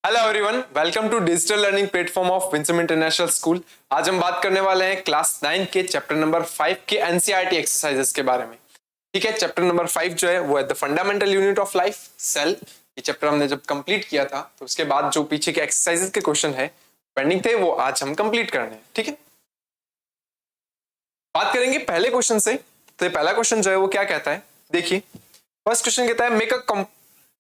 Hello everyone, welcome to digital learning platform of Winsome International School. आज हम बात करने वाले हैं क्लास 9 के चैप्टर नंबर 5 के एनसीईआरटी एक्सरसाइजेस के बारे में। ठीक है, चैप्टर नंबर 5 जो है वो है the fundamental unit of life, cell. ये चैप्टर हमने जब कंप्लीट किया था तो उसके बाद जो पीछे के एक्सरसाइजेस के क्वेश्चन है पेंडिंग थे वो आज हम कंप्लीट करने हैं। ठीक है, बात करेंगे पहले क्वेश्चन से। तो पहला क्वेश्चन जो है वो क्या कहता है, देखिए फर्स्ट क्वेश्चन कहता है make a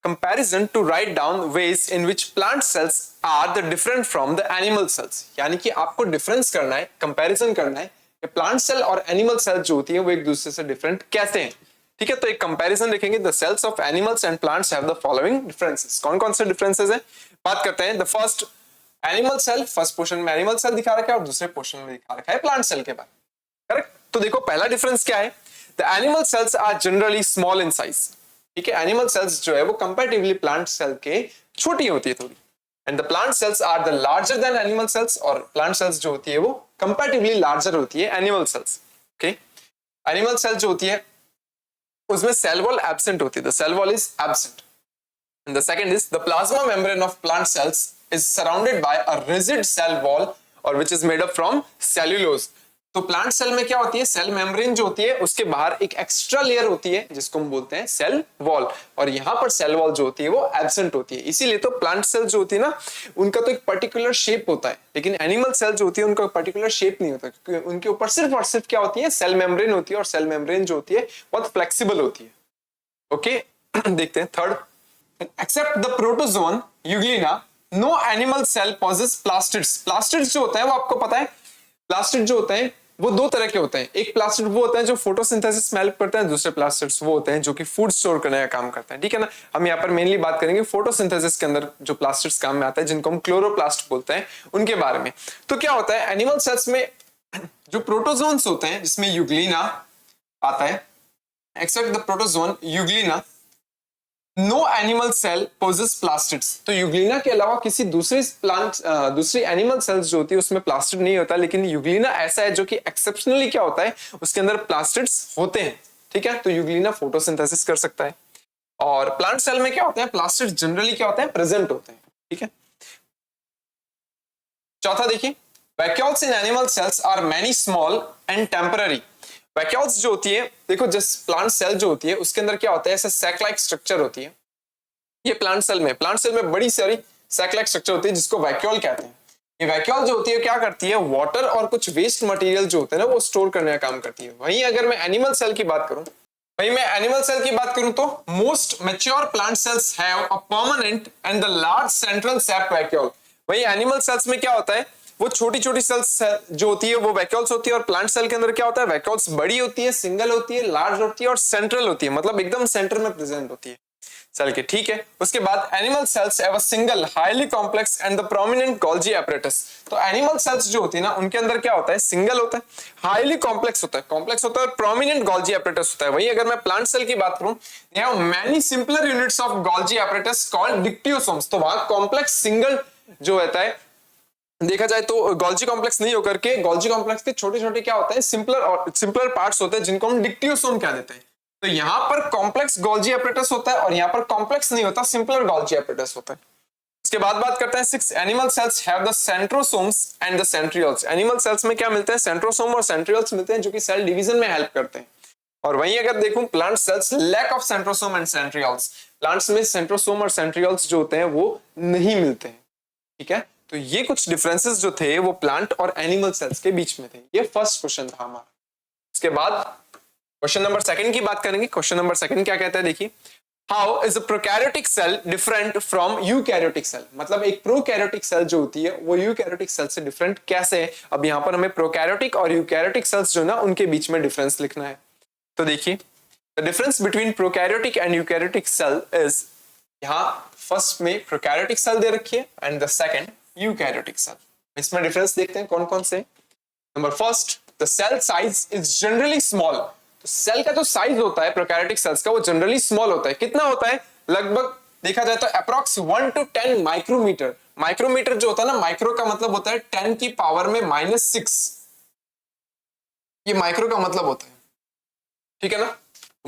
comparison to write down ways in which plant cells are the different from the animal cells। यानी कि आपको डिफरेंस करना है, कंपैरिजन करना है कि प्लांट सेल और एनिमल सेल जो होती है वो एक दूसरे से डिफरेंट कैसे हैं। ठीक है, तो एक कंपैरिजन देखेंगे। The cells of animals and plants have the following differences. कौन कौन से डिफरेंसेस हैं, बात करते हैं। The first animal cell, first portion में एनिमल सेल दिखा रखा है और दूसरे पोर्शन में दिखा रखा है प्लांट सेल के बारे में। करेक्ट, तो देखो पहला डिफरेंस क्या है। The animal cells are generally small in size. ठीक है, एनिमल सेल्स जो है वो कंपैरेटिवली प्लांट सेल के छोटी होती है थोड़ी। And the plant cells are the larger than animal cells, और प्लांट सेल्स जो होती है वो कंपैरेटिवली लार्जर होती है animal cells. Okay, animal cell जो होती है उसमें सेल वॉल एब्सेंट होती है, the cell wall is absent. And the second is the plasma membrane of plant cells is surrounded by a rigid cell wall और which is made up from cellulose. तो plant cell में क्या होती है, cell membrane जो होती है उसके बाहर एक एक्स्ट्रा लेयर होती है जिसको हम बोलते हैं सेल वॉल, और यहाँ पर सेल वॉल जो होती है वो एब्सेंट होती है। इसीलिए तो प्लांट सेल जो होती है ना उनका तो एक पर्टिकुलर शेप होता है, लेकिन एनिमल सेल जो होती है उनका पर्टिकुलर शेप नहीं होता, क्योंकि उनके ऊपर सिर्फ और सिर्फ क्या होती है, सेल मेम्ब्रेन होती है, और सेल मेम्ब्रेन जो होती है बहुत फ्लेक्सिबल होती है। ओके देखते हैं third, except the protozoan euglena no animal cell possess plastids. Plastids जो होता है वो आपको पता है, प्लास्टिड जो होते हैं वो दो तरह के होते हैं। एक प्लास्टिड वो होता है जो फोटोसिंथेसिस में हेल्प करते हैं, दूसरे प्लास्टिड्स वो होते हैं जो कि फूड स्टोर करने का काम करते हैं। ठीक है ना, हम यहाँ पर मेनली बात करेंगे फोटोसिंथेसिस के अंदर जो प्लास्टिड्स काम में आता है, जिनको हम क्लोरोप्लास्ट बोलते हैं, उनके बारे में। तो क्या होता है एनिमल सेल्स में जो प्रोटोजोन्स होते हैं जिसमें यूग्लिना आता है, except the protozoan euglena no animal cell possess plastids. तो यूग्लिना के अलावा किसी दूसरी एनिमल सेल्स जो होती है उसमें प्लास्टिड नहीं होता, लेकिन यूग्लिना ऐसा है जो कि एक्सेप्शनली क्या होता है उसके अंदर प्लास्टिड्स होते हैं। ठीक है, तो यूग्लिना फोटोसिंथेसिस कर सकता है, और प्लांट सेल में क्या होते हैं, प्लास्टिड जनरली क्या होते हैं, प्रेजेंट होते हैं। ठीक है, चौथा देखिए, vacuoles in animal cells are many small and temporary. Vacuoles जो होती है, देखो जिस प्लांट सेल जो होती है उसके अंदर क्या होता है, ऐसे सैक लाइक स्ट्रक्चर होती है। ये प्लांट सेल में बड़ी सारी सैक लाइक स्ट्रक्चर होती है जिसको वैक्यूल कहते हैं। ये वैक्यूल जो होती है क्या करती है, वाटर और कुछ वेस्ट मटेरियल जो होते हैं ना वो स्टोर करने का काम करती है। वहीं अगर मैं एनिमल सेल की बात करूं तो most mature plant cells have a permanent and the large central SAP vacuole. वहीं एनिमल सेल्स में क्या होता है, वो छोटी छोटी सेल्स जो होती है वो वैक्यूल्स होती है, और प्लांट सेल के अंदर क्या होता है, वैक्यूल्स बड़ी होती है, सिंगल होती है, लार्ज होती है और सेंट्रल होती है, मतलब एकदम सेंटर में प्रेजेंट होती है सेल के। ठीक है, उसके बाद animal cells have a single highly complex and the prominent Golgi apparatus. तो एनिमल सेल्स जो होती है ना उनके अंदर क्या होता है, सिंगल होता है, हाईली कॉम्प्लेक्स होता है और प्रोमिनेंट गोल्जी एपरेटस होता है। वहीं अगर मैं प्लांट सेल की बात करूं, they have many simpler units of Golgi apparatus called dictyosomes. तो वहां कॉम्प्लेक्स सिंगल जो होता है, देखा जाए तो गोल्जी कॉम्प्लेक्स नहीं होकर के गोल्जी कॉम्प्लेक्स के छोटे छोटे क्या होते हैं, सिंपलर पार्ट्स होते हैं जिनको हम डिक्टियोसोम कह देते हैं। तो यहां पर कॉम्प्लेक्स गोल्जी एपरेटस होता है और यहां पर कॉम्प्लेक्स नहीं होता, सिंपलर गोल्जी एपरेटस होता है। इसके बाद बात करते हैं 6, animal cells have the centrosomes and the centrioles. Animal cells में क्या मिलते हैं, सेंट्रोसोम और सेंट्रियोल्स मिलते हैं जो कि सेल डिवीजन में हेल्प करते हैं। और वहीं अगर देखूं plant cells lack of centrosome and centrioles, plants में सेंट्रोसोम और सेंट्रियोल्स जो होते हैं वो नहीं मिलते हैं। ठीक है, तो ये कुछ डिफरेंसेस जो थे वो प्लांट और एनिमल सेल्स के बीच में थे। ये फर्स्ट क्वेश्चन था हमारा। इसके बाद क्वेश्चन नंबर 2 की बात करेंगे। क्वेश्चन नंबर 2 क्या कहता है, देखिए how is a prokaryotic cell different from eukaryotic cell. मतलब एक प्रोकैरियोटिक सेल जो होती है वो यूकैरियोटिक सेल से डिफरेंट कैसे है। अब यहां पर हमें प्रोकैरियोटिक और यूकैरियोटिक सेल्स जो ना उनके बीच में डिफरेंस लिखना है। तो देखिए the difference between prokaryotic and eukaryotic cell is, यहां फर्स्ट में प्रोकैरियोटिक सेल दे रखी है and the second eukaryotic cell. इसमें डिफरेंस देखते हैं कौन कौन से। Number first, the cell size is generally small. तो सेल का जो साइज होता है प्रोकैरियोटिक सेल्स का वो जनरली स्मॉल होता है। कितना होता है, लगभग देखा जाए तो अप्रॉक्स 1 to 10 माइक्रोमीटर। माइक्रोमीटर जो होता है ना, माइक्रो का मतलब होता है 10 की पावर में -6, ये माइक्रो का मतलब होता है। ठीक है ना,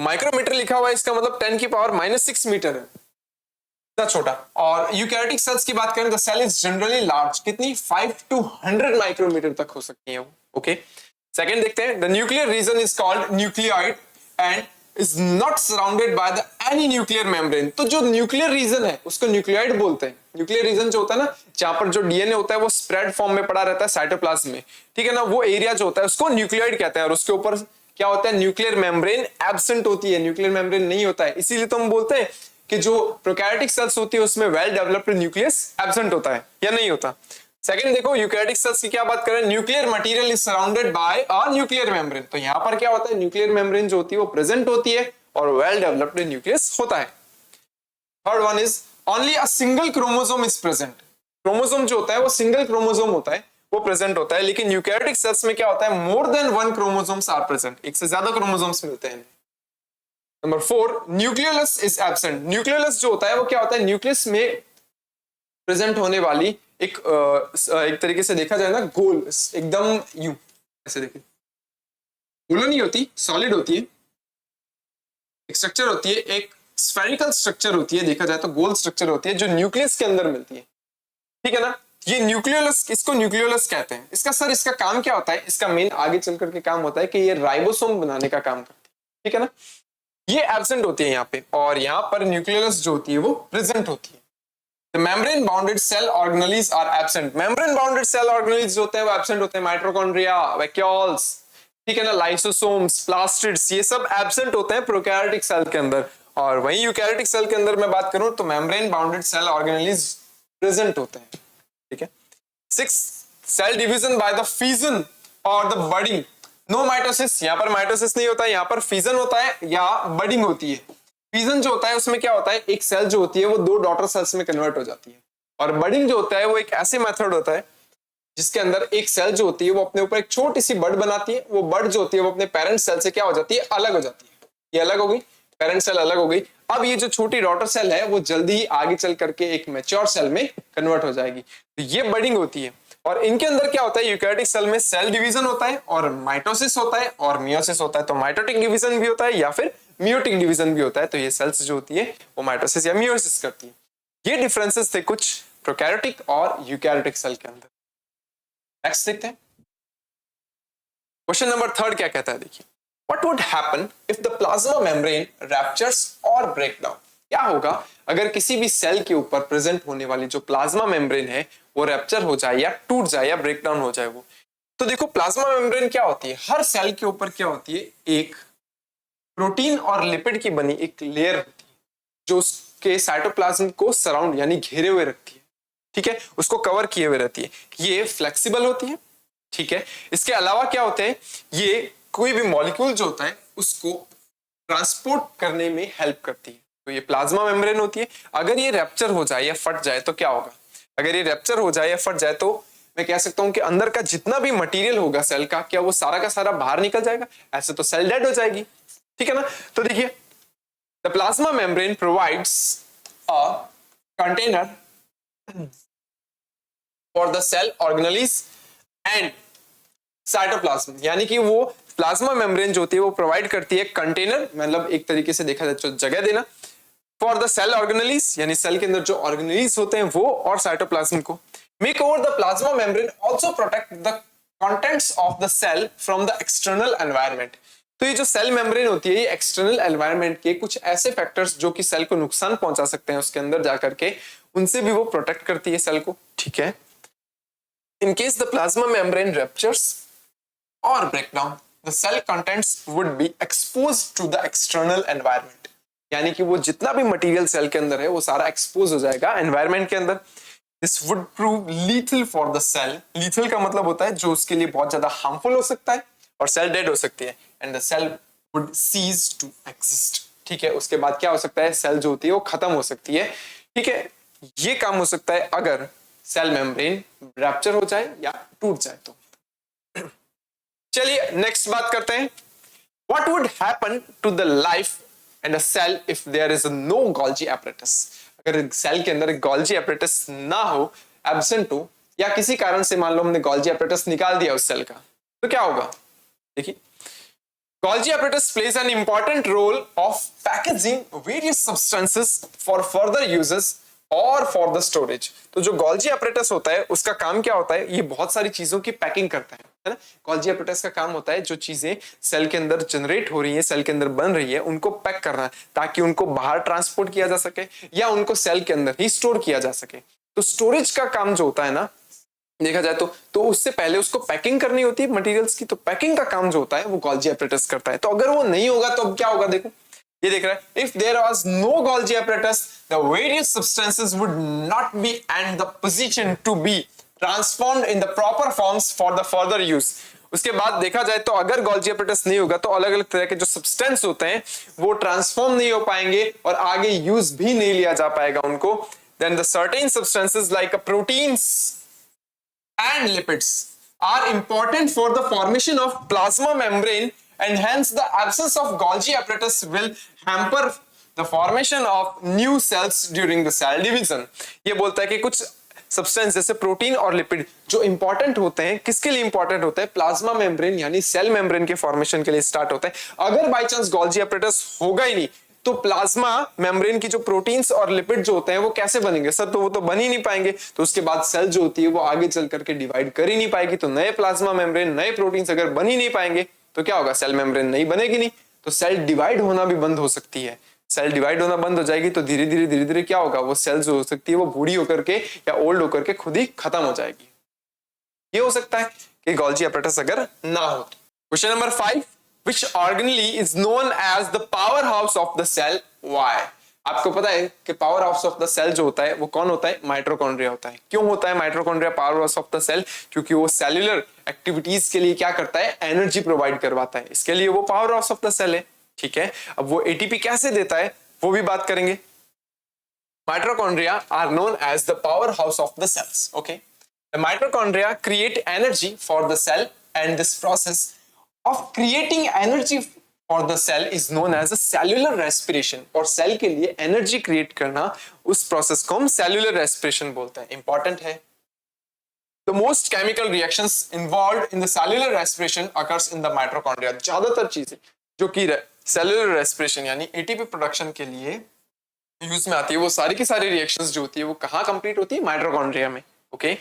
माइक्रोमीटर लिखा हुआ है इसका मतलब 10 की पावर -6 मीटर है। इतना छोटा। और यूकैरियोटिक सेल्स की बात करें तो सेल इज जनरली लार्ज, कितनी 5 to 100 माइक्रोमीटर तक हो सकती है वो। ओके, सेकंड देखते हैं, the nuclear region is called nucleoid and is not surrounded by the any nuclear membrane. तो जो न्यूक्लियर रीजन है उसको न्यूक्लियोइड बोलते हैं। न्यूक्लियर रीजन जो होता है ना, जहां पर जो डीएनए होता है वो स्प्रेड फॉर्म में पड़ा रहता है साइटोप्लाज्म में, ठीक है ना, वो एरिया जो होता है उसको न्यूक्लियोइड कहते हैं। और उसके ऊपर क्या होता है, न्यूक्लियर मेम्ब्रेन एब्सेंट होती है, न्यूक्लियर मेम्ब्रेन नहीं होता है। इसीलिए तो हम बोलते हैं कि जो प्रोकैरियोटिक सेल्स होती है उसमें वेल डेवलप्ड न्यूक्लियस एब्सेंट होता है या नहीं होता। सेकंड देखो, यूकैरियोटिक सेल्स की क्या बात करें, nuclear material is surrounded by a nuclear membrane. तो यहां पर क्या होता है, न्यूक्लियर मेम्ब्रेन जो होती है वो प्रेजेंट होती है और वेल डेवलप्ड न्यूक्लियस होता है। Third one is only a single chromosome is present. Chromosome जो होता है वो सिंगल क्रोमोसोम होता है, वो प्रेजेंट होता है। लेकिन यूकैरियोटिक सेल्स में क्या होता है, more than one chromosomes are present, एक से ज्यादा क्रोमोसोम्स मिलते हैं। Number 4, nucleolus is absent. Nucleolus जो होता है वो क्या होता है, न्यूक्लियस में प्रेजेंट होने वाली एक तरीके से देखा जाए ना, गोल एकदम यूं ऐसे देखिए, गोला नहीं होती, सॉलिड होती है, एक स्ट्रक्चर होती है, एक स्फेरिकल स्ट्रक्चर होती है, देखा जाए तो गोल स्ट्रक्चर होती है जो न्यूक्लियस के अंदर मिलती है, ठीक है ना। ये न्यूक्लियोलस, इसको न्यूक्लियोलस कहते हैं। इसका काम क्या होता है, इसका मेन आगे चल करके काम होता है कि ये राइबोसोम बनाने का काम करती है, ठीक है ना। ये एब्सेंट होती है यहाँ पे, और यहाँ पर न्यूक्लियोलस जो होती है वो प्रेजेंट होती है। The membrane bounded cell organelles are absent. Membrane bounded cell organelles जो होते हैं वो एब्सेंट होते हैं। माइटोकॉन्ड्रिया, वैक्यूल्स, ठीक है ना, लाइसोसोम्स, प्लास्टिड्स, ये सब एब्सेंट होते हैं प्रोकैरियोटिक सेल के अंदर। और वहीं यूकैरियोटिक सेल के अंदर मैं बात करूं तो membrane bounded cell organelles present होते हैं, ठीक है। 6, cell division by the fission और द बडिंग। नो माइटोसिस, यहाँ पर माइटोसिस नहीं होता है, यहाँ पर फिजन होता है या बडिंग होती है। फिजन जो होता है उसमें क्या होता है, एक सेल जो होती है वो 2 डॉटर सेल्स में कन्वर्ट हो जाती है। और बडिंग जो होता है वो एक ऐसे मेथड होता है जिसके अंदर एक सेल जो होती है वो अपने ऊपर एक छोटी सी बड बनाती है। वो बड जो होती है वो अपने पेरेंट सेल से क्या हो जाती है, अलग हो जाती है। ये अलग हो गई, पेरेंट सेल अलग हो गई। अब ये जो छोटी डॉटर सेल है वो जल्दी ही आगे चल करके एक मैच्योर सेल में कन्वर्ट हो जाएगी। तो ये बडिंग होती है। और इनके अंदर क्या होता है, यूकैरियोटिक सेल में सेल डिवीजन होता है और माइटोसिस होता है और मियोसिस होता है। तो माइटोटिक डिवीजन भी होता है या फिर मियोटिक डिवीजन भी होता है। तो ये सेल्स जो होती है वो माइटोसिस या मियोसिस करती है। ये डिफरेंसेस थे कुछ प्रोकैरियोटिक और यूकैरियोटिक सेल के अंदर। नेक्स्ट देखते हैं, क्वेश्चन नंबर 3 क्या कहता है, देखिए, what would happen if the plasma membrane raptures और ब्रेक डाउन। क्या होगा अगर किसी भी सेल के ऊपर प्रेजेंट होने वाली जो प्लाज्मा मेम्ब्रेन है वो रैप्चर हो जाए या टूट जाए या ब्रेक डाउन हो जाए वो। तो देखो, प्लाज्मा मेम्ब्रेन क्या होती है, हर सेल के ऊपर क्या होती है, एक प्रोटीन और लिपिड की बनी एक लेयर होती है जो उसके साइटोप्लाज्म को सराउंड यानी घेरे हुए रखती है, ठीक है, उसको कवर किए हुए रहती है। ये फ्लेक्सिबल होती है, ठीक है। इसके अलावा क्या होते हैं, ये कोई भी मॉलिक्यूल जो होता है उसको ट्रांसपोर्ट करने में हेल्प करती है। तो ये प्लाज्मा मेम्ब्रेन होती है। अगर ये रैप्चर हो जाए या फट जाए तो क्या होगा, अगर ये रैप्चर हो जाए या फट जाए तो मैं कह सकता हूं कि अंदर का जितना भी मटेरियल होगा सेल का, क्या वो सारा का सारा बाहर निकल जाएगा, ऐसे तो सेल डेड हो जाएगी, ठीक है ना। तो देखिए, the plasma membrane provides a container for the cell organelles and cytoplasm, यानी कि वो प्लाज्मा मेम्ब्रेन जो होती है वो प्रोवाइड करती है कंटेनर, मतलब एक तरीके से देखा जाए तो जगह देना, फॉर द सेल ऑर्गेनेल्स यानी सेल के अंदर जो ऑर्गेनेल्स होते हैं वो और साइटोप्लाज्म को। Moreover the plasma membrane also protect the contents of the cell from the external environment. तो ये जो सेल मेम्ब्रेन होती है ये एक्सटर्नल एनवायरनमेंट के कुछ ऐसे फैक्टर्स जो कि सेल को नुकसान पहुंचा सकते हैं उसके अंदर जाकर के, उनसे भी वो प्रोटेक्ट करती है सेल को, ठीक है। In case the plasma membrane ruptures और breakdown, the cell contents would be exposed to the external environment, यानी कि वो जितना भी मटेरियल सेल के अंदर है वो सारा एक्सपोज हो जाएगा एनवायरनमेंट के अंदर। This would prove lethal for the cell. Lethal का मतलब होता है जो उसके लिए बहुत ज्यादा हार्मफुल हो सकता है और सेल डेड हो सकती है, and the cell would cease to exist, ठीक है। उसके बाद क्या हो सकता है, सेल जो होती है वो खत्म हो सकती है, ठीक है। ये काम हो सकता है अगर सेल मेम्ब्रेन रैप्चर हो जाए या टूट जाए तो। चलिए नेक्स्ट बात करते हैं, what would happen to the life and a cell if there is no Golgi apparatus. अगर सेल के अंदर गोल्जी एपरेटस ना हो, एब्सेंट हो, या किसी कारण से मान लो हमने गोल्जी एपरेटस निकाल दिया उस सेल का, तो क्या होगा, देखिए, Golgi apparatus plays an important role of packaging various substances for further uses और फॉर द स्टोरेज। तो जो गोल्जी एपरेटस होता है उसका काम क्या होता है, ये बहुत सारी चीजों की पैकिंग करता है ना। गोल्जी एपरेटस का काम होता है जो चीजें सेल के अंदर जनरेट हो रही है, सेल के अंदर बन रही है, उनको पैक करना ताकि उनको बाहर ट्रांसपोर्ट किया जा सके या उनको सेल के अंदर ही स्टोर किया जा सके। तो स्टोरेज का काम जो होता है ना, देखा जाए तो उससे पहले उसको पैकिंग करनी होती है मटेरियल्स की, तो पैकिंग का काम जो होता है वो गोल्जी एपरेटस करता है। तो अगर वो नहीं होगा तो अब क्या होगा, देखो ये देख रहा है, if there was no Golgi apparatus the various substances would not be and the position to be transformed in the proper forms for the further use। उसके बाद देखा जाए तो अगर गोल्जी apparatus नहीं होगा तो अलग अलग तरह के जो सब्सटेंस होते हैं वो ट्रांसफॉर्म नहीं हो पाएंगे और आगे यूज भी नहीं लिया जा पाएगा उनको। Then the certain substances like proteins and lipids are important for the formation of plasma membrane and hence the absence of Golgi apparatus will hamper the formation of new cells during the cell division। ये बोलता है कि कुछ substance जैसे protein और lipid जो important होते हैं, किसके लिए इंपॉर्टेंट होते हैं, प्लाज्मा मेम्ब्रेन यानी सेल मेम्ब्रेन के फॉर्मेशन के लिए स्टार्ट होता है। अगर बाई चांस गोल्जी apparatus होगा ही नहीं तो प्लाज्मा मेम्ब्रेन की जो प्रोटीन्स और लिपिड जो होते हैं वो कैसे बनेंगे सर, तो वो तो बन ही नहीं पाएंगे। तो उसके बाद सेल जो होती है वो आगे चल करके डिवाइड कर ही नहीं पाएगी। तो नए प्लाज्मा मेम्ब्रेन, नए प्रोटीन्स अगर बन ही नहीं पाएंगे तो क्या होगा, सेल मेम्ब्रेन नहीं बनेगी नहीं, तो सेल डिवाइड होना भी बंद हो सकती है। सेल डिवाइड होना बंद हो जाएगी तो धीरे धीरे क्या होगा, वो सेल जो हो सकती है वो बूढ़ी होकर के या ओल्ड होकर के खुद ही खत्म हो जाएगी। ये हो सकता है कि गोल्जी apparatus अगर ना हो। Question number 5, which organelle is known as the powerhouse of the cell? Why? आपको पता है कि power house of the cell जो होता है वो कौन होता है, माइटोकॉन्ड्रिया होता है। क्यों होता है mitochondria power house of the cell, क्योंकि वो सेल्यूलर एक्टिविटीज के लिए क्या करता है, एनर्जी प्रोवाइड करवाता है, इसके लिए वो power house of the cell है। ठीक है, अब वो एटीपी कैसे देता है वो भी बात करेंगे। Mitochondria are known as the power house of the cells. Okay, the mitochondria create energy for the cell and this process of creating energy for the cell is known as a cellular respiration। और cell के लिए energy create करना उस process को हम cellular respiration बोलते हैं। Important है। The most chemical reactions involved in the cellular respiration occurs in the mitochondria। ज्यादातर चीजें जो कि सेल्यूलर रेस्पिरेशन यानी एटीपी प्रोडक्शन के लिए यूज में आती है वो सारी की सारी रिएक्शंस जो होती है वो कहाँ कंप्लीट होती है, माइटोकॉन्ड्रिया में। Okay,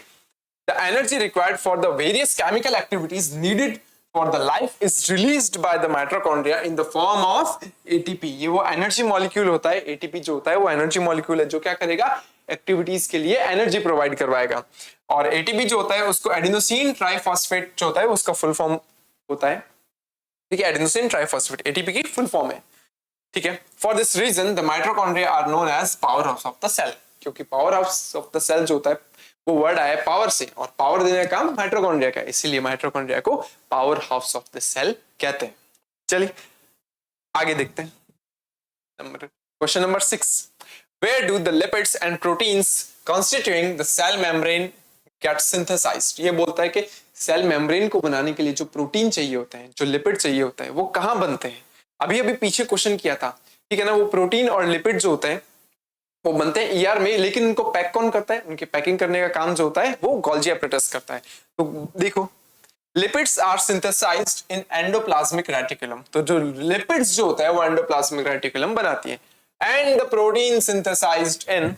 the energy required for the various chemical activities needed for the life is released by the mitochondria in the form of ATP। ये वो एनर्जी मॉलिक्यूल होता है, ATP जो होता है वो एनर्जी मॉलिक्यूल है जो क्या करेगा, एक्टिविटीज के लिए एनर्जी प्रोवाइड करवाएगा। और ATP जो होता है उसको एडिनोसिन ट्राइफॉस्फेट जो होता है उसका फुल फॉर्म होता है। ठीक है, एडिनोसिन ट्राइफॉस्फेट ATP की फुल फॉर्म है। ठीक है, for this reason the mitochondria are known as power house of the cell, क्योंकि power house of the cell जो होता है वो वर्ड आया पावर से और पावर देने का काम माइटोकॉन्ड्रिया का, इसीलिए माइटोकॉन्ड्रिया को power house of the cell कहते हैं। चलिए आगे देखते हैं। Question number 6, where do the lipids and proteins constituting the cell membrane get synthesized. ये बोलता है कि सेल मेम्ब्रेन को बनाने के लिए जो प्रोटीन चाहिए होते हैं, जो लिपिड चाहिए होता है वो कहाँ बनते हैं। अभी अभी पीछे क्वेश्चन किया था, ठीक है ना, वो प्रोटीन और लिपिड जो होते हैं वो बनते हैं ईआर में, लेकिन उनको पैक कौन करता है, उनके पैकिंग करने का काम जो होता है वो गोल्जी apparatus करता है। तो देखो, lipids are synthesised in endoplasmic reticulum. तो जो लिपिड्स जो होता है वो एंडोप्लाज्मिक रेटिकुलम बनाती है। And the protein synthesised in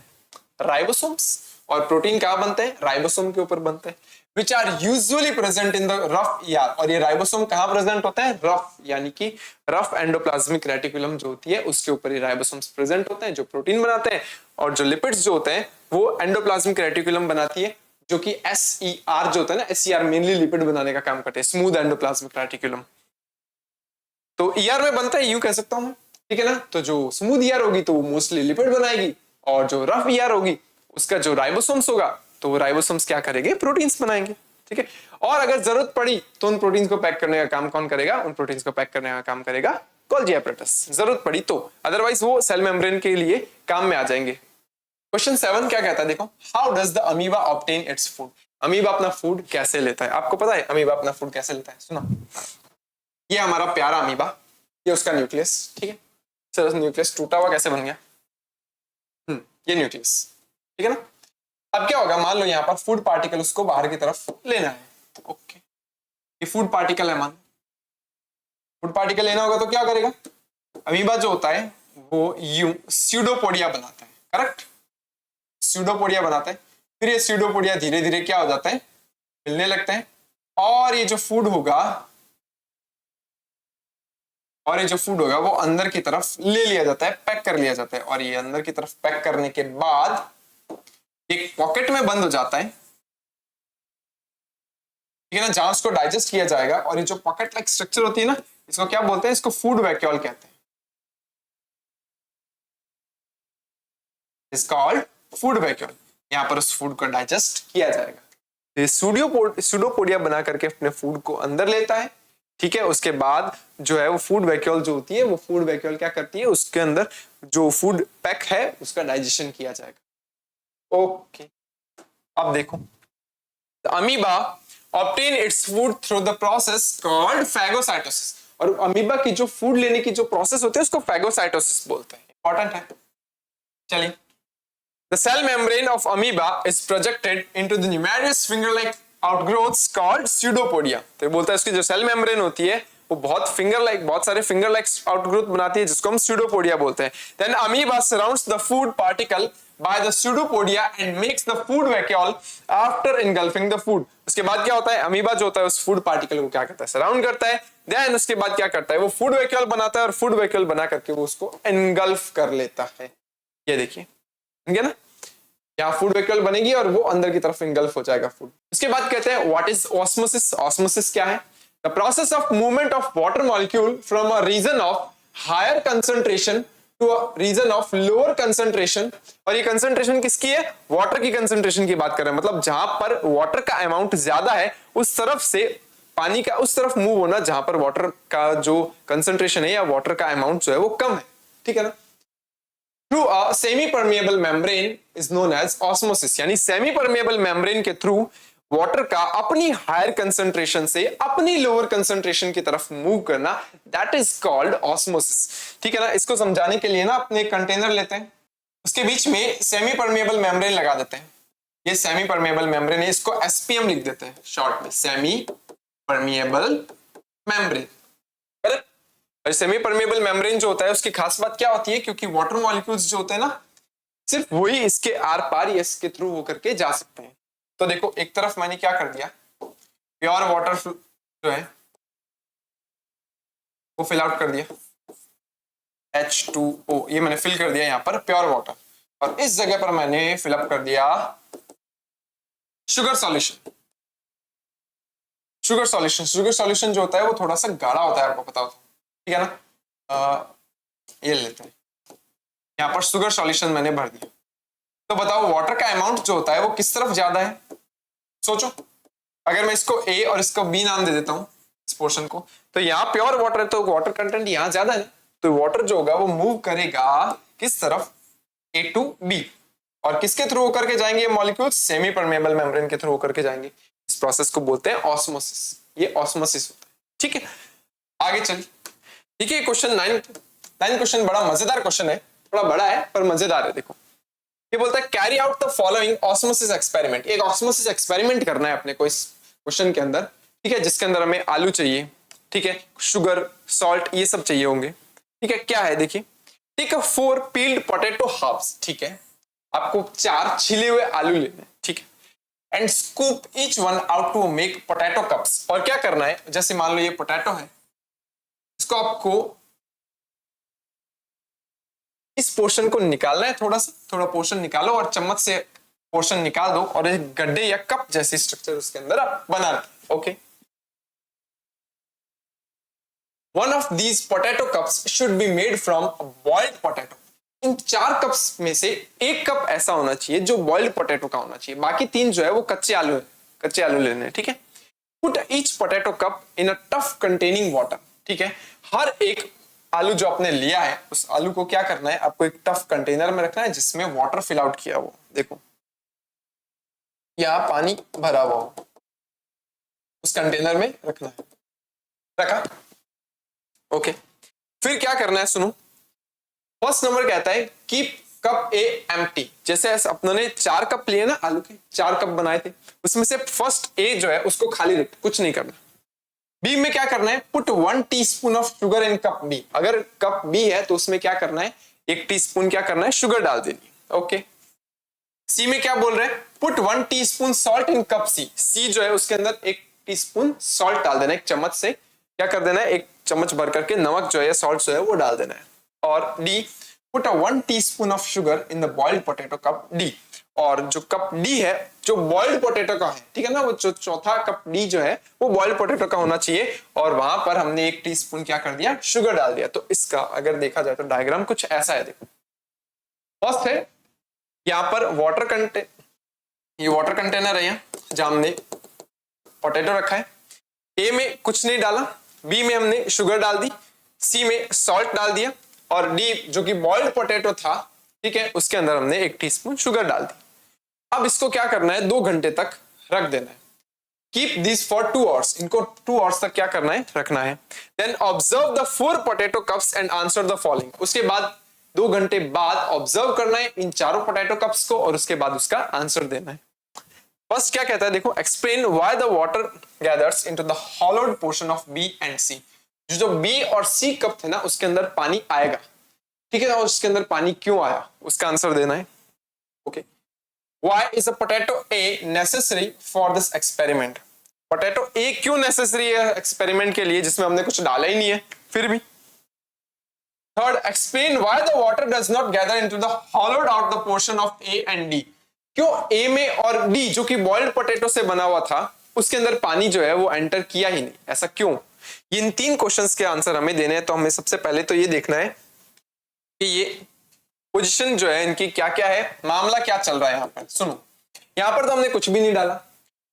ribosomes. और प्रोटीन कहाँ बनते हैं, राइबोसोम के ऊपर बनते हैं, which are usually present in the rough ER। और ये राइबोसोम कहाँ प्रेजेंट होता है, रफ, यानी कि रफ एंडोप्लाज्मिक रेटिकुलम जो होती है उसके ऊपर ये राइबोसोम्स प्रेजेंट होते हैं जो प्रोटीन बनाते हैं। और जो लिपिड्स जो होते हैं वो एंडोप्लाज्मिक रेटिकुलम बनाती है, जो कि SER जो होता है ना, SER मेनली लिपिड बनाने का काम करते हैं, स्मूथ एंडोप्लाज्मिक रेटिकुलम। तो ER में बनता है, यूं कह सकता हूं, ठीक है ना। तो जो स्मूथ ER होगी तो वो मोस्टली लिपिड बनाएगी, और जो रफ ER होगी उसका जो राइबोसोम्स होगा तो वो राइबोसोम्स क्या करेंगे, प्रोटीन्स बनाएंगे। ठीक है, और अगर जरूरत पड़ी तो उन प्रोटीन्स को पैक करने का काम कौन करेगा, उन प्रोटीन्स को पैक करने का काम करेगा गोल्जी apparatus, जरूरत पड़ी तो, अदरवाइज वो सेल मेम्ब्रेन के लिए काम में आ जाएंगे। क्वेश्चन 7 क्या कहता है, देखो, how does the amoeba obtain its food. Amoeba अपना फूड कैसे लेता है, आपको पता है अमीबा अपना फूड कैसे लेता है, सुनो। ये हमारा प्यारा अमीबा, ये उसका न्यूक्लियस, ठीक है। सर न्यूक्लियस टूटा हुआ कैसे बन गया, ये न्यूक्लियस, ठीक है ना। अब क्या होगा, मान लो यहाँ पर फूड पार्टिकल उसको बाहर की तरफ लेना है। ओके, ये फूड पार्टिकल है, मान फूड पार्टिकल लेना होगा तो क्या करेगा, अमीबा जो होता है वो यूं स्यूडोपोडिया बनाता है, करेक्ट। स्यूडोपोडिया बनाते हैं, फिर ये स्यूडोपोडिया धीरे धीरे क्या हो जाते हैं, हिलने लगते हैं, और ये जो फूड होगा वो अंदर की तरफ ले लिया जाता है, पैक कर लिया जाता है, और ये अंदर की तरफ पैक करने के बाद एक पॉकेट में बंद हो जाता है, ठीक है ना, जहां उसको डाइजेस्ट किया जाएगा। और ये जो पॉकेट लाइक स्ट्रक्चर होती है ना, इसको क्या बोलते हैं, इसको फूड वैक्यूल कहते हैं, इज कॉल्ड फूड वैक्यूल। यहाँ पर उस फूड को डाइजेस्ट किया जाएगा। ये स्यूडोपोडिया बना करके अपने फूड को अंदर लेता है, ठीक है। उसके बाद जो है वो फूड वैक्यूल जो होती है, वो फूड वैक्यूल क्या करती है, उसके अंदर जो फूड पैक है उसका डाइजेशन किया जाएगा। ओके, अब देखो, amoeba obtain its food through the process called phagocytosis. और अमीबा की जो फूड लेने की जो प्रोसेस होती है उसको फैगोसाइटोसिस बोलते हैं। इंपॉर्टेंट है। चलिए, the cell membrane of amoeba is projected into the numerous finger-like outgrowths called pseudopodia। तो बोलता है इसकी जो सेल मेम्ब्रेन होती है वो बहुत सारे फिंगर लाइक आउटग्रोथ बनाती है, जिसको हम pseudopodia बोलते हैं। Then amoeba surrounds the food particle by the pseudopodia and makes the food vacuole after engulfing the food। उसके बाद क्या होता है, अमीबा जो होता है उस फूड पार्टिकल को क्या करता है, सराउंड करता है। देन उसके बाद क्या करता है, वो फूड वैक्यूल बनाता है, और फूड वैक्यूल बना करके वो उसको एनगल्फ कर लेता है। ये देखिए, ठीक है ना, यहाँ फूड वैक्यूल बनेगी और वो अंदर की तरफ इंगल्फ हो जाएगा फूड। उसके बाद कहते हैं व्हाट इज ऑस्मोसिस। ऑस्मोसिस क्या है, the process of movement of water molecule from a region of higher concentration to a region of lower concentration. और ये कंसंट्रेशन किसकी है, वाटर की कंसंट्रेशन की बात कर रहे हैं। मतलब जहां पर वाटर का अमाउंट ज्यादा है उस तरफ से पानी का उस तरफ मूव होना जहां पर वाटर का जो कंसंट्रेशन है या वाटर का अमाउंट जो है वो कम है, ठीक है ना। Through a semi permeable membrane is known as osmosis. यानी सेमी परमिएबल मेम्ब्रेन के थ्रू वाटर का अपनी हायर कंसंट्रेशन से अपनी लोअर कंसंट्रेशन की तरफ मूव करना, दैट इज कॉल्ड ऑस्मोसिस, ठीक है ना। इसको समझाने के लिए ना अपने कंटेनर लेते हैं, उसके बीच में सेमी परमिएबल मेम्ब्रेन लगा देते हैं। ये सेमी परमिएबल मेम्ब्रेन है, इसको एसपीएम लिख देते हैं शॉर्ट में, सेमी परमिएबल मेम्ब्रेन। और सेमी परमिएबल मेम्ब्रेन जो होता है उसकी खास बात क्या होती है, क्योंकि वाटर मॉलिक्यूल्स जो होते हैं ना सिर्फ वही इसके आर पार या इसके थ्रू होकर के जा सकते हैं। तो देखो, एक तरफ मैंने क्या कर दिया, प्योर वाटर जो है वो फिल आउट कर दिया, H2O ये मैंने फिल कर दिया यहाँ पर प्योर वाटर, और इस जगह पर मैंने फिलअप कर दिया शुगर सॉल्यूशन। शुगर सॉल्यूशन जो होता है वो थोड़ा सा गाढ़ा होता है, आपको पता होता है, ठीक है ना। ये लेते हैं, यहाँ पर शुगर सॉल्यूशन मैंने भर दिया। तो बताओ वाटर का अमाउंट जो होता है वो किस तरफ ज्यादा है, सोचो। अगर मैं इसको A और इसको B नाम दे देता हूं इस पोर्शन को, तो यहाँ प्योर वाटर है तो वाटर कंटेंट यहाँ ज्यादा है, तो वाटर जो होगा वो मूव करेगा किस तरफ, A to B। और किसके थ्रू होकर के जाएंगे ये मॉलिक्यूल्स, सेमी परमेबल मेम्ब्रेन के थ्रू होकर के जाएंगे। इस प्रोसेस को बोलते हैं ऑस्मोसिस। ये ऑस्मोसिस होता है, ठीक है। आगे चलिए, ठीक है। क्वेश्चन 9 क्वेश्चन बड़ा मजेदार क्वेश्चन है, थोड़ा बड़ा है पर मजेदार है। देखो, ये बोलता है carry out the following osmosis experiment. एक ऑस्मोसिस एक्सपेरिमेंट करना है अपने को इस क्वेश्चन के अंदर, ठीक है, जिसके अंदर हमें आलू चाहिए, ठीक है, शुगर, सॉल्ट, ये सब चाहिए होंगे, ठीक है। क्या है देखिए, take a 4 peeled potato halves, ठीक है, आपको 4 छिले हुए आलू लेने हैं, ठीक है, and scoop each one out to make potato cups. और क्या करना है, जैसे मान लो ये पोटैटो है, इसको आपको इस पोर्शन को निकालना है, थोड़ा पोर्शन निकालो और चम्मच से पोर्शन निकाल दो और एक गड्ढे या कप जैसी स्ट्रक्चर उसके अंदर आप बना लो, okay. One of these potato cups should be made from boiled potato. इन 4 कप्स में से एक कप ऐसा होना चाहिए जो बॉइल्ड पोटैटो का होना चाहिए, बाकी 3 जो है वो कच्चे आलू लेने हैं, ठीक है। Put each potato cup in a tough containing water, ठीक है। हर एक आलू जो आपने लिया है उस आलू को क्या करना है, आपको एक टफ कंटेनर में रखना है जिसमें वाटर फिल आउट किया हो, देखो यहाँ पानी भरा हुआ हो, उस कंटेनर में रखना है, रखा, ओके। फिर क्या करना है, सुनो। फर्स्ट नंबर कहता है कीप कप ए एम्प्टी। जैसे अपने 4 कप लिए ना आलू के, 4 कप बनाए थे, उसमें से फर्स्ट ए जो है उसको खाली रख, कुछ नहीं करना। बी में क्या करना है, put 1 teaspoon of sugar in cup B. अगर कप बी है तो उसमें क्या करना है, 1 टीस्पून क्या करना है, शुगर डाल देनी, ओके। सी में क्या बोल रहे हैं, put 1 teaspoon salt in cup C. C जो है उसके अंदर 1 टीस्पून सॉल्ट डाल देना, एक चम्मच से क्या कर देना है, 1 चम्मच भर करके नमक जो है सॉल्ट जो है वो डाल देना है। और D, put 1 teaspoon of sugar in the boiled potato cup D. और जो कप डी है जो बॉइल्ड पोटैटो का है, ठीक है ना, वो जो चौथा कप डी जो है वो बॉइल्ड पोटैटो का होना चाहिए, और वहां पर हमने 1 टीस्पून क्या कर दिया, शुगर डाल दिया। तो इसका अगर देखा जाए तो डायग्राम कुछ ऐसा है, देखो फर्स्ट है यहाँ पर वाटर कंटेनर, ये वाटर कंटेनर है यहाँ जहां हमने पोटैटो रखा है। ए में कुछ नहीं डाला, बी में हमने शुगर डाल दी, सी में सॉल्ट डाल दिया, और डी जो कि बॉइल्ड पोटैटो था, ठीक है, उसके अंदर हमने 1 टीस्पून शुगर डाल दी। अब इसको क्या करना है, 2 घंटे तक रख देना है। कीप दिस फॉर 2 आवर्स, इनको 2 आवर्स तक क्या करना है, रखना है। Then observe the 4 potato cups and answer the following. उसके बाद 2 घंटे बाद ऑब्जर्व करना है इन चारों पोटैटो कप्स को, और उसके बाद उसका आंसर देना है। फर्स्ट क्या कहता है, देखो, explain why the water gathers into the hollowed portion of B and C. जो बी और सी कप थे ना उसके अंदर पानी आएगा, ठीक है ना, और उसके अंदर पानी क्यों आया उसका आंसर देना है। Okay, why is a potato A necessary for this experiment. Potato A क्यों नेसेसरी है एक्सपेरिमेंट के लिए जिसमें हमने कुछ डाला ही नहीं है फिर भी। Third, explain why the water does not gather into the hollowed out the portion of A and D. क्यों ए में और डी जो कि बॉइल्ड पोटैटो से बना हुआ था उसके अंदर पानी जो है वो एंटर किया ही नहीं, ऐसा क्यों। ये इन 3 क्वेश्चंस के आंसर हमें देने हैं। तो हमें सबसे पहले तो ये देखना है कि ये पोजीशन जो है इनकी क्या क्या है, मामला क्या चल रहा है यहाँ पर। सुनो, यहाँ पर तो हमने कुछ भी नहीं डाला,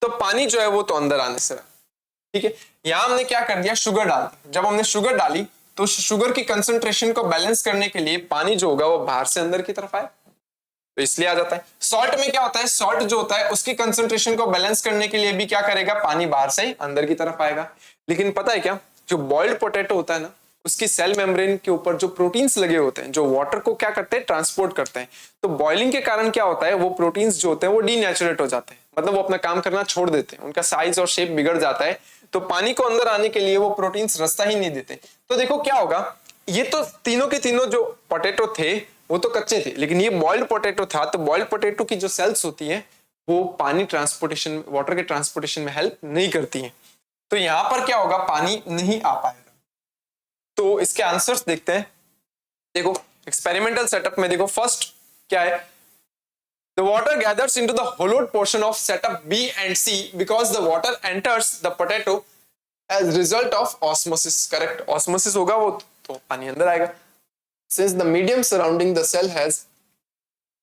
तो पानी जो है वो तो अंदर आने से, ठीक है। यहाँ हमने क्या कर दिया, शुगर डाल दी। जब हमने शुगर डाली तो शुगर की कंसंट्रेशन को बैलेंस करने के लिए पानी जो होगा वो बाहर से अंदर की तरफ आए, तो इसलिए आ जाता है। सॉल्ट में क्या होता है, सॉल्ट जो होता है उसकी कंसंट्रेशन को बैलेंस करने के लिए भी क्या करेगा, पानी बाहर से ही अंदर की तरफ आएगा। लेकिन पता है क्या, जो बॉइल्ड पोटैटो होता है ना उसकी सेल मेम्ब्रेन के ऊपर जो प्रोटीन्स लगे होते हैं जो वाटर को क्या करते हैं, ट्रांसपोर्ट करते हैं। तो बॉइलिंग के कारण क्या होता है, वो प्रोटीन्स जो होते हैं वो डीनेचुरेट हो जाते हैं, मतलब वो अपना काम करना छोड़ देते हैं, उनका साइज और शेप बिगड़ जाता है। तो पानी को अंदर आने के लिए वो प्रोटीन्स रास्ता ही नहीं देते। तो देखो क्या होगा, ये तो तीनों के तीनों जो पोटैटो थे वो तो कच्चे थे, लेकिन ये बॉइल्ड पोटैटो था। तो बॉइल्ड पोटैटो की जो सेल्स होती है वो पानी ट्रांसपोर्टेशन, वाटर के ट्रांसपोर्टेशन में हेल्प नहीं करती है। तो यहां पर क्या होगा, पानी नहीं आ पाएगा। तो इसके आंसर्स देखते हैं। देखो एक्सपेरिमेंटल सेटअप में देखो फर्स्ट क्या है, the water gathers into the hollowed portion of setup B and C because the water enters the potato as result of osmosis. Correct, osmosis होगा वो तो पानी अंदर आएगा। Since the medium surrounding the cell has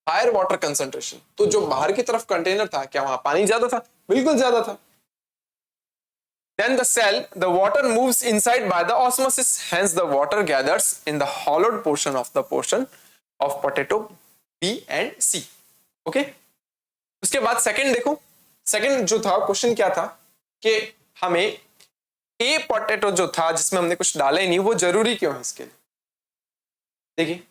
higher water concentration, तो जो बाहर की तरफ कंटेनर था क्या वहां पानी ज्यादा था, बिल्कुल ज्यादा था। Then the cell, the water moves inside by the osmosis, hence the water gathers in the hollowed portion of potato B and C. Okay, उसके बाद सेकंड देखो, सेकंड जो था क्वेश्चन क्या था कि हमें ए पोटैटो जो था जिसमें हमने कुछ डाला ही नहीं वो जरूरी क्यों है इसके लिए। देखिए,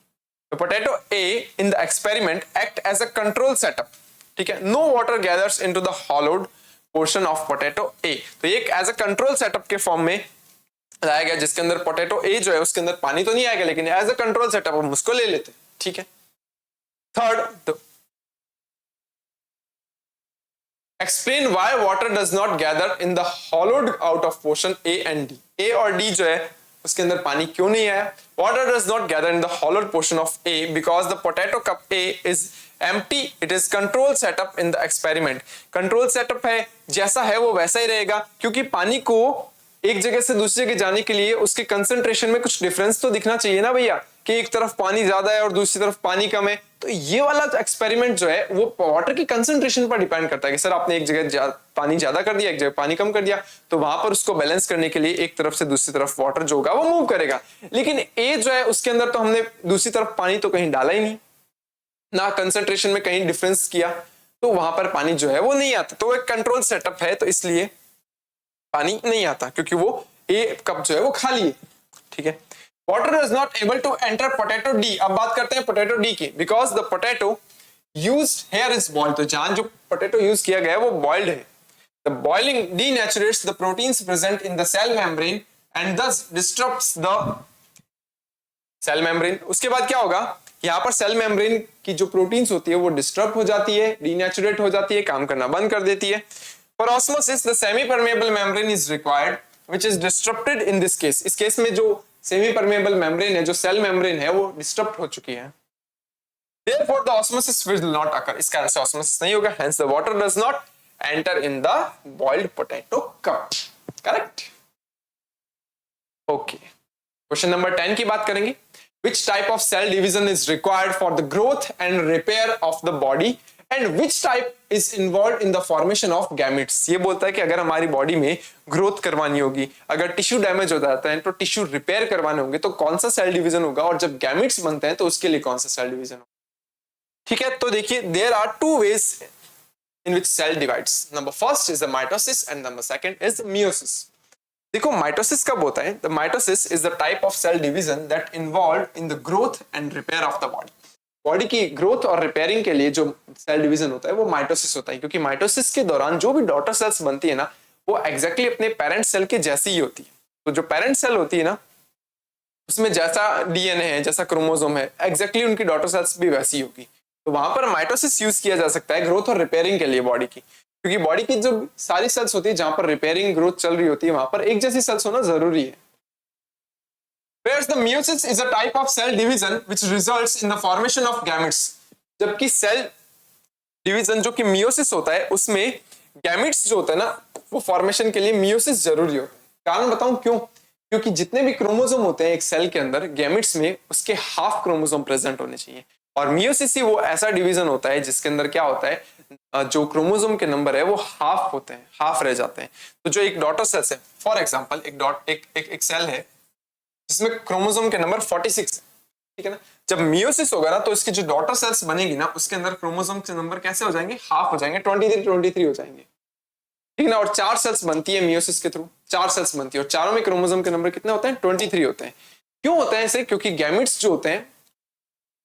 the potato A in the experiment act as a control setup, ठीक है, no water gathers into the hollowed portion of potato A। तो ये एज अ कंट्रोल सेटअप के फॉर्म में लाया गया जिसके अंदर पोटैटो ए जो है उसके अंदर पानी तो नहीं आएगा, लेकिन एज अ कंट्रोल सेटअप हम उसको ले लेते, ठीक है। Third, explain why water does not gather in the hollowed out of portion A and D. A और डी जो है उसके अंदर पानी क्यों नहीं आया। Water does not gather in the hollowed portion of A because the potato cup A is empty, it is control setup in the experiment. Control setup है, जैसा है वो वैसा ही रहेगा, क्योंकि पानी को एक जगह से दूसरी जगह जाने के लिए उसके कंसंट्रेशन में कुछ डिफरेंस तो दिखना चाहिए ना भैया, कि एक तरफ पानी ज्यादा है और दूसरी तरफ पानी कम है। तो ये वाला एक्सपेरिमेंट जो है वो वाटर की कंसंट्रेशन पर डिपेंड करता है कि सर आपने एक जगह पानी ज्यादा कर दिया, एक जगह पानी कम कर दिया, तो वहां पर उसको बैलेंस करने के लिए एक तरफ से दूसरी तरफ वाटर जो होगा वो मूव करेगा। लेकिन ए जो है उसके अंदर तो हमने दूसरी तरफ पानी तो कहीं डाला ही नहीं, ना कंसंट्रेशन में कहीं डिफरेंस किया, तो वहां पर पानी जो है वो नहीं आता। तो एक कंट्रोल सेटअप है, तो इसलिए पानी नहीं आता, क्योंकि वो ए कप जो है वो खाली है, ठीक है। Water is not able to enter potato D. अब बात करते हैं पोटैटो डी की। Because the potato used here is boiled, तो जहां जो पोटैटो यूज किया गया है वो बॉइल्ड है। The boiling denatures the proteins present in the cell membrane and thus disrupts the cell membrane. उसके बाद क्या होगा, यहाँ पर सेल मेम्ब्रेन की जो प्रोटीन्स होती है वो डिस्टर्ब हो जाती है, डीनेचुरेट हो जाती है, काम करना बंद कर देती है। For osmosis the semi permeable membrane is required which is disturbed in this case. इस केस में जो सेमी परमेबल मेम्ब्रेन है, जो सेल मेम्ब्रेन है, वो डिस्टर्ब हो चुकी है। Therefore the osmosis will not occur। इस कारण से osmosis नहीं होगा, hence the water does not enter in the boiled potato cup। Correct? Okay। Question number 10 की बात करेंगे। Which type of cell division is required for the growth and repair of the body and which type is involved in the formation of gametes। ये बोलता है कि अगर हमारी body में ग्रोथ करवानी होगी, अगर टिश्यू डैमेज हो जाता है तो टिश्यू रिपेयर करवाने होंगे तो कौन सा सेल डिवीजन होगा, और जब गैमेट्स बनते हैं तो उसके लिए कौन सा सेल डिवीजन होगा। ठीक है, तो देखिए there are two ways in which cell divides. Number first is the mitosis and number second is meiosis. देखो माइटोसिस कब होता है? The mitosis is the type of cell division that involve in the growth and repair of the body. Body की growth और repairing के लिए जो cell division होता है वो माइटोसिस होता है, क्योंकि माइटोसिस के दौरान जो भी डॉटर सेल्स बनती है ना, वो एग्जैक्टली अपने पेरेंट सेल के जैसी ही होती है। तो जो पेरेंट सेल होती है ना, उसमें जैसा डीएनए है, जैसा क्रोमोसोम है, एग्जैक्टली उनकी डॉटर सेल्स भी वैसी होगी। तो वहां पर माइटोसिस यूज किया जा सकता है ग्रोथ और रिपेयरिंग के लिए बॉडी की, क्योंकि बॉडी की जो सारी सेल्स होती है जहां पर रिपेयरिंग ग्रोथ चल रही होती है, वहां पर एक जैसी सेल्स होना जरूरी है। Whereas the meiosis is a type of cell division which results in the formation of gametes। जबकि सेल डिवीजन जो कि मियोसिस होता है, उसमें गैमेट्स जो होता है ना, वो फॉर्मेशन के लिए मियोसिस जरूरी होता है। कारण बताऊं क्यों? क्योंकि जितने भी क्रोमोसोम होते हैं एक सेल के अंदर, गैमेट्स में उसके हाफ क्रोमोसोम प्रेजेंट होने चाहिए, और मियोसिस ही वो ऐसा डिवीजन होता है जिसके अंदर क्या होता है, जो क्रोमोसोम के नंबर है वो हाफ होते हैं, हाफ रह जाते हैं। तो जो एक डॉटर सेल्स है, फॉर एग्जांपल एक सेल है जिसमें क्रोमोसोम के नंबर 46 है, ठीक है ना। जब मियोसिस होगा ना, तो इसकी जो डॉटर सेल्स बनेगी ना, उसके अंदर क्रोमोसोम के नंबर कैसे हो जाएंगे? हाफ हो जाएंगे, 23 हो जाएंगे, ठीक है ना। और 4 सेल्स बनती है मियोसिस के थ्रू, 4 सेल्स बनती है, और चारों में क्रोमोसोम के नंबर कितने होते हैं? 23 होते हैं। क्यों होता है ऐसे? क्योंकि गैमेट्स जो होते हैं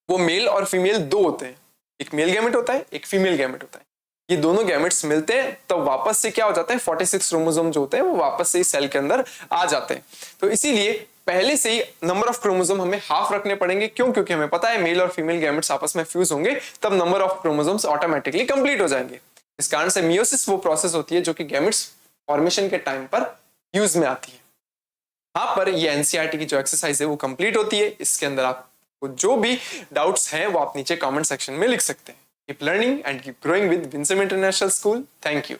वो मेल और फीमेल दो होते हैं, एक मेल गैमेट होता है, एक फीमेल गैमेट होता है। ये दोनों गैमेट्स मिलते हैं तो वापस से क्या हो जाते हैं? 46 क्रोमोसोम जो होते हैं वो वापस से सेल के अंदर आ जाते हैं। तो इसीलिए पहले से ही नंबर ऑफ क्रोमोसोम हमें हाफ रखने पड़ेंगे। क्यों? क्योंकि हमें पता है मेल और फीमेल गैमेट्स आपस में फ्यूज होंगे तब number of chromosomes automatically complete हो जाएंगे। इस कारण से मियोसिस वो प्रोसेस होती है जो कि गैमेट्स फॉर्मेशन के टाइम पर यूज में आती है। यहाँ पर ये एनसीईआरटी की जो एक्सरसाइज है वो कंप्लीट होती है। इसके अंदर आपको जो भी डाउट्स हैं वो आप नीचे कमेंट सेक्शन में लिख सकते हैं। Keep learning and keep growing with Winsome International school. Thank you.